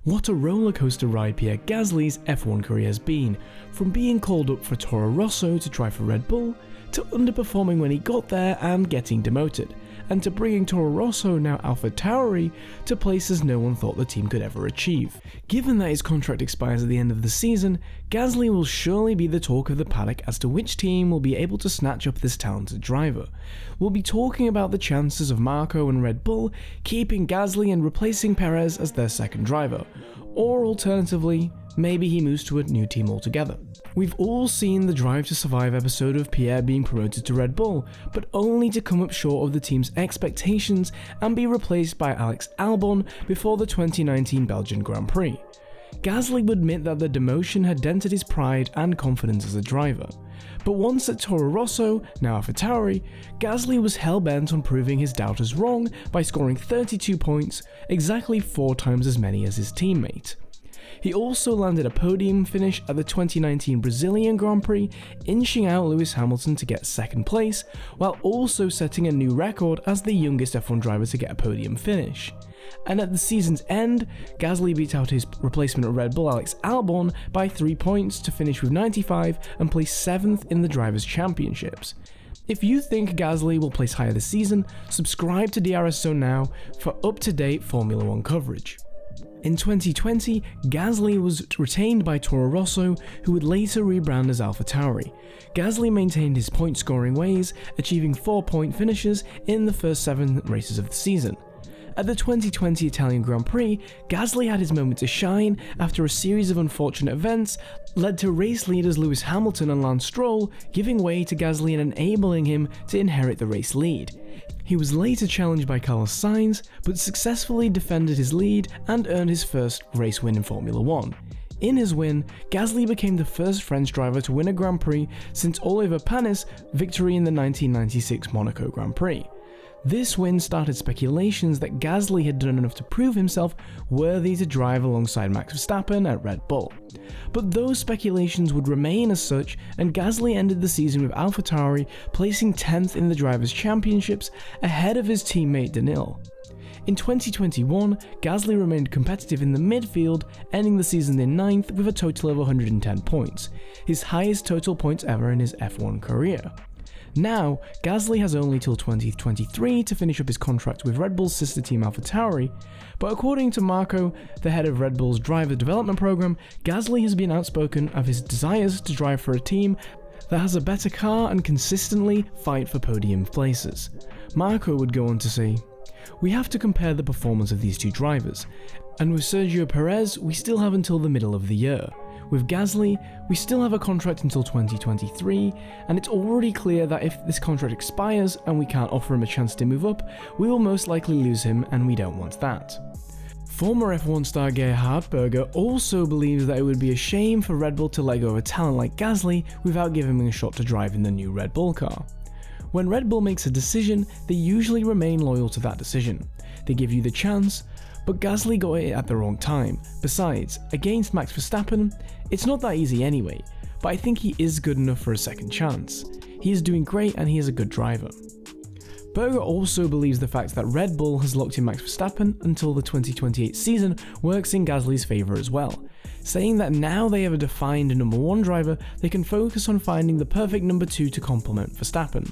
What a rollercoaster ride Pierre Gasly's F1 career has been, from being called up for Toro Rosso to drive for Red Bull, to underperforming when he got there and getting demoted, and to bringing Toro Rosso, now AlphaTauri, to places no one thought the team could ever achieve. Given that his contract expires at the end of the season, Gasly will surely be the talk of the paddock as to which team will be able to snatch up this talented driver. We'll be talking about the chances of Marko and Red Bull keeping Gasly and replacing Perez as their second driver, or alternatively, maybe he moves to a new team altogether. We've all seen the Drive to Survive episode of Pierre being promoted to Red Bull, but only to come up short of the team's expectations and be replaced by Alex Albon before the 2019 Belgian Grand Prix. Gasly would admit that the demotion had dented his pride and confidence as a driver. But once at Toro Rosso, now AlphaTauri, Gasly was hell-bent on proving his doubters wrong by scoring 32 points, exactly 4 times as many as his teammate. He also landed a podium finish at the 2019 Brazilian Grand Prix, inching out Lewis Hamilton to get second place, while also setting a new record as the youngest F1 driver to get a podium finish. And at the season's end, Gasly beat out his replacement at Red Bull, Alex Albon, by 3 points to finish with 95 and place 7th in the Drivers' Championships. If you think Gasly will place higher this season, subscribe to DRS Zone now for up-to-date Formula 1 coverage. In 2020, Gasly was retained by Toro Rosso, who would later rebrand as AlphaTauri. Gasly maintained his point-scoring ways, achieving 4-point finishes in the first 7 races of the season. At the 2020 Italian Grand Prix, Gasly had his moment to shine after a series of unfortunate events led to race leaders Lewis Hamilton and Lance Stroll giving way to Gasly and enabling him to inherit the race lead. He was later challenged by Carlos Sainz, but successfully defended his lead and earned his first race win in Formula 1. In his win, Gasly became the first French driver to win a Grand Prix since Oliver Panis' victory in the 1996 Monaco Grand Prix. This win started speculations that Gasly had done enough to prove himself worthy to drive alongside Max Verstappen at Red Bull. But those speculations would remain as such, and Gasly ended the season with AlphaTauri placing 10th in the Drivers' Championships ahead of his teammate Daniil. In 2021, Gasly remained competitive in the midfield, ending the season in 9th with a total of 110 points, his highest total points ever in his F1 career. Now, Gasly has only till 2023 to finish up his contract with Red Bull's sister team AlphaTauri, but according to Marko, the head of Red Bull's driver development program, Gasly has been outspoken of his desires to drive for a team that has a better car and consistently fight for podium places. Marko would go on to say, "We have to compare the performance of these two drivers, and with Sergio Perez, we still have until the middle of the year. With Gasly, we still have a contract until 2023, and it's already clear that if this contract expires and we can't offer him a chance to move up, we will most likely lose him, and we don't want that." Former F1 star Gerhard Berger also believes that it would be a shame for Red Bull to let go of a talent like Gasly without giving him a shot to drive in the new Red Bull car. When Red Bull makes a decision, they usually remain loyal to that decision. They give you the chance, but Gasly got it at the wrong time. Besides, against Max Verstappen, it's not that easy anyway, but I think he is good enough for a second chance. He is doing great and he is a good driver. Berger also believes the fact that Red Bull has locked in Max Verstappen until the 2028 season works in Gasly's favour as well, saying that now they have a defined number 1 driver, they can focus on finding the perfect number 2 to complement Verstappen.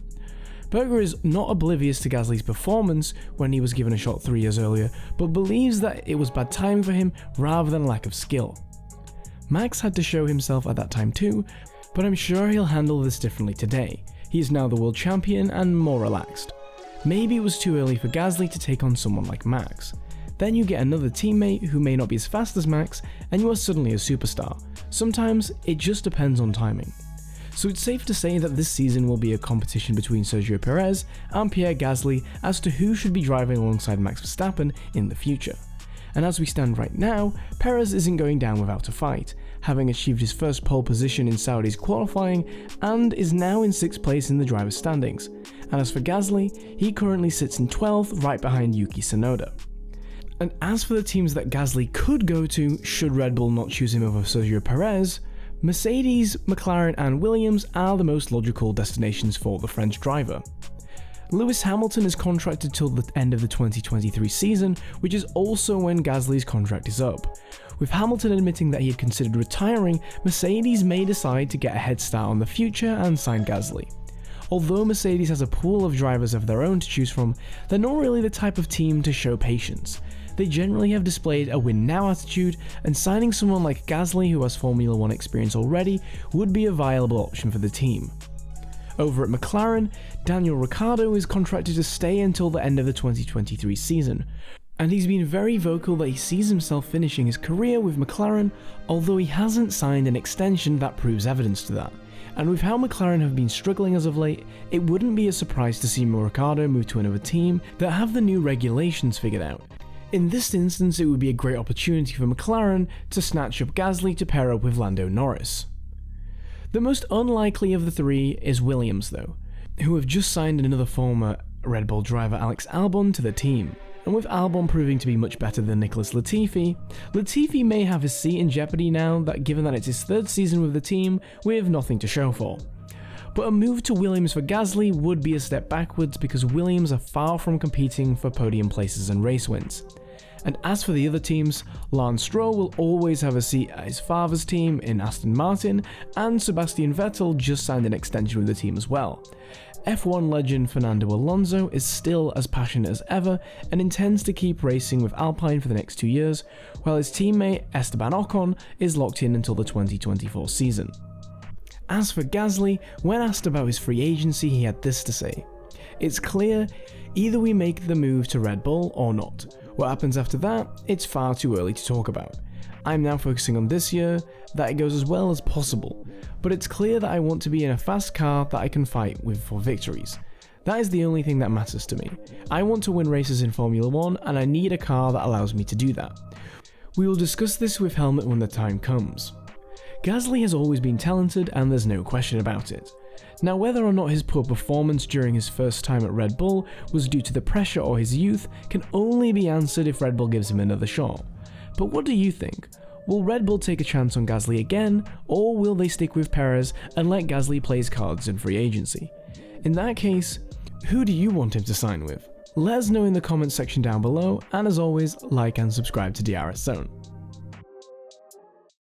Berger is not oblivious to Gasly's performance when he was given a shot 3 years earlier, but believes that it was bad timing for him rather than lack of skill. Max had to show himself at that time too, but I'm sure he'll handle this differently today. He is now the world champion and more relaxed. Maybe it was too early for Gasly to take on someone like Max. Then you get another teammate who may not be as fast as Max, and you are suddenly a superstar. Sometimes it just depends on timing. So it's safe to say that this season will be a competition between Sergio Perez and Pierre Gasly as to who should be driving alongside Max Verstappen in the future. And as we stand right now, Perez isn't going down without a fight, having achieved his first pole position in Saudi's qualifying and is now in 6th place in the driver's standings. And as for Gasly, he currently sits in 12th right behind Yuki Tsunoda. And as for the teams that Gasly could go to should Red Bull not choose him over Sergio Perez, Mercedes, McLaren and Williams are the most logical destinations for the French driver. Lewis Hamilton is contracted till the end of the 2023 season, which is also when Gasly's contract is up. With Hamilton admitting that he had considered retiring, Mercedes may decide to get a head start on the future and sign Gasly. Although Mercedes has a pool of drivers of their own to choose from, they're not really the type of team to show patience. They generally have displayed a win-now attitude, and signing someone like Gasly, who has Formula 1 experience already, would be a viable option for the team. Over at McLaren, Daniel Ricciardo is contracted to stay until the end of the 2023 season, and he's been very vocal that he sees himself finishing his career with McLaren, although he hasn't signed an extension that proves evidence to that. And with how McLaren have been struggling as of late, it wouldn't be a surprise to see Ricciardo move to another team that have the new regulations figured out. In this instance, it would be a great opportunity for McLaren to snatch up Gasly to pair up with Lando Norris. The most unlikely of the three is Williams though, who have just signed another former Red Bull driver Alex Albon to the team. And with Albon proving to be much better than Nicholas Latifi, Latifi may have his seat in jeopardy now that given that it's his third season with the team with nothing to show for. But a move to Williams for Gasly would be a step backwards because Williams are far from competing for podium places and race wins. And as for the other teams, Lance Stroll will always have a seat at his father's team in Aston Martin, and Sebastian Vettel just signed an extension with the team as well. F1 legend Fernando Alonso is still as passionate as ever and intends to keep racing with Alpine for the next 2 years, while his teammate Esteban Ocon is locked in until the 2024 season. As for Gasly, when asked about his free agency, he had this to say: "It's clear, either we make the move to Red Bull or not. What happens after that, it's far too early to talk about. I'm now focusing on this year, that it goes as well as possible, but it's clear that I want to be in a fast car that I can fight with for victories. That is the only thing that matters to me. I want to win races in Formula 1 and I need a car that allows me to do that. We will discuss this with Helmut when the time comes." Gasly has always been talented and there's no question about it. Now, whether or not his poor performance during his first time at Red Bull was due to the pressure or his youth can only be answered if Red Bull gives him another shot. But what do you think? Will Red Bull take a chance on Gasly again, or will they stick with Perez and let Gasly play his cards in free agency? In that case, who do you want him to sign with? Let us know in the comments section down below, and as always, like and subscribe to DRS Zone.